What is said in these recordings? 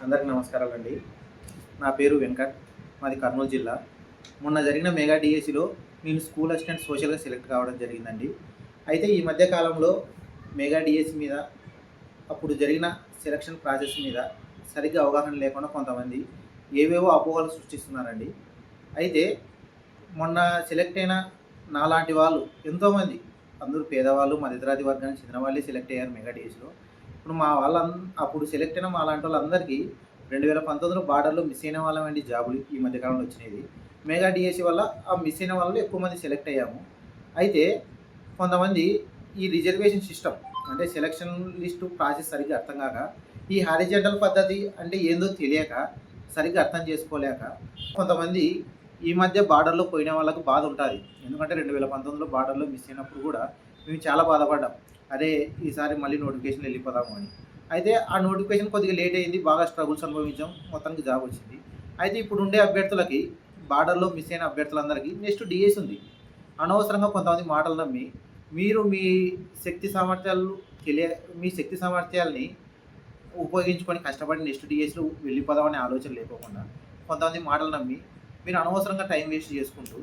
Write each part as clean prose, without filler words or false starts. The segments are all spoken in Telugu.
అందరికీ నమస్కారాలండి. నా పేరు వెంకట్. మాది కర్నూలు జిల్లా. మొన్న జరిగిన మెగా డిఎస్సిలో నేను స్కూల్ అసిస్టెంట్ సోషల్‌గా సెలెక్ట్ కావడం జరిగిందండి. అయితే ఈ మధ్య కాలంలో మెగా డిఎస్సి మీద, అప్పుడు జరిగిన సెలక్షన్ ప్రాసెస్ మీద సరిగ్గా అవగాహన లేకుండా కొంతమంది ఏవేవో అపోహలు సృష్టిస్తున్నారండి. అయితే మొన్న సెలెక్ట్ అయిన నాలాంటి వాళ్ళు ఎంతోమంది, అందరూ పేదవాళ్ళు, మధ్యతరగతి వర్గానికి చెందిన వాళ్ళే సెలెక్ట్ అయ్యారు మెగా డిఎస్సిలో. ఇప్పుడు మా అప్పుడు సెలెక్ట్ అయిన మాలాంటోళ్ళందరికీ 2019లో బార్డర్‌లో మిస్ అయిన వాళ్ళమండి జాబులు ఈ మధ్య కాలంలో వచ్చినవి. మెగా డిఎస్సి వల్ల ఆ మిస్ అయిన వాళ్ళలో ఎక్కువ మంది సెలెక్ట్ అయ్యాము. అయితే కొంతమంది ఈ రిజర్వేషన్ సిస్టమ్ అంటే సెలక్షన్ లిస్టు ప్రాసెస్ సరిగ్గా అర్థం కాక, ఈ హారిజాంటల్ పద్ధతి అంటే ఏందో తెలియక, సరిగ్గా అర్థం చేసుకోలేక కొంతమంది ఈ మధ్య బార్డర్‌లో పోయిన వాళ్ళకి బాధ ఉంటది. ఎందుకంటే 2019లో బార్డర్‌లో మిస్ అయినప్పుడు కూడా మేము చాలా బాధపడ్డాం. అరే! ఈసారి మళ్ళీ నోటిఫికేషన్‌లో వెళ్ళిపోదాము అని. అయితే ఆ నోటిఫికేషన్ కొద్దిగా లేట్ అయింది. బాగా స్ట్రగుల్స్ అనుభవించాం. మొత్తానికి జాబ్ వచ్చింది. అయితే ఇప్పుడు ఉండే అభ్యర్థులకి, బార్డర్‌లో మిస్ అయిన అభ్యర్థులందరికీ నెక్స్ట్ డీఎస్ ఉంది. అనవసరంగా కొంతమంది మాటలు నమ్మి మీరు శక్తి సామర్థ్యాలు తెలియ మీ శక్తి సామర్థ్యాల్ని ఉపయోగించుకొని కష్టపడి నెక్స్ట్ డీఎస్‌లో వెళ్ళిపోదామనే ఆలోచన లేకోకుండా కొంతమంది మాటలు నమ్మి మీరు అనవసరంగా టైం వేస్ట్ చేసుకుంటూ,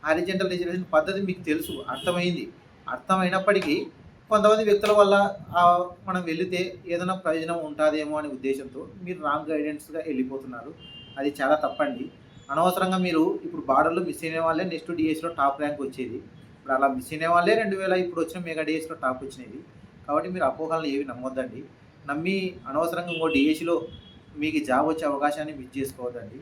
హారిజాంటల్ రిజర్వేషన్ పద్ధతి మీకు తెలుసు, అర్థమైంది. అర్థమైనప్పటికీ కొంతమంది వ్యక్తుల వల్ల మనం వెళితే ఏదైనా ప్రయోజనం ఉంటాదేమో అనే ఉద్దేశంతో మీరు రాంగ్ గైడెన్స్‌గా వెళ్ళిపోతున్నారు. అది చాలా తప్పండి. అనవసరంగా మీరు ఇప్పుడు బార్డర్‌లో మిస్ అయిన వాళ్ళే నెక్స్ట్ డీఎస్‌లో టాప్ ర్యాంక్ వచ్చేది. ఇప్పుడు అలా మిస్ అయిన వాళ్ళే 2000 ఇప్పుడు వచ్చిన మెగా డీఎస్‌లో టాప్ వచ్చినవి. కాబట్టి మీరు అపోహలను ఏవి నమ్మొద్దండి. నమ్మి అనవసరంగా ఇంకో డీఎస్‌లో మీకు జాబ్ వచ్చే అవకాశాన్ని మిస్ చేసుకోవద్దండి.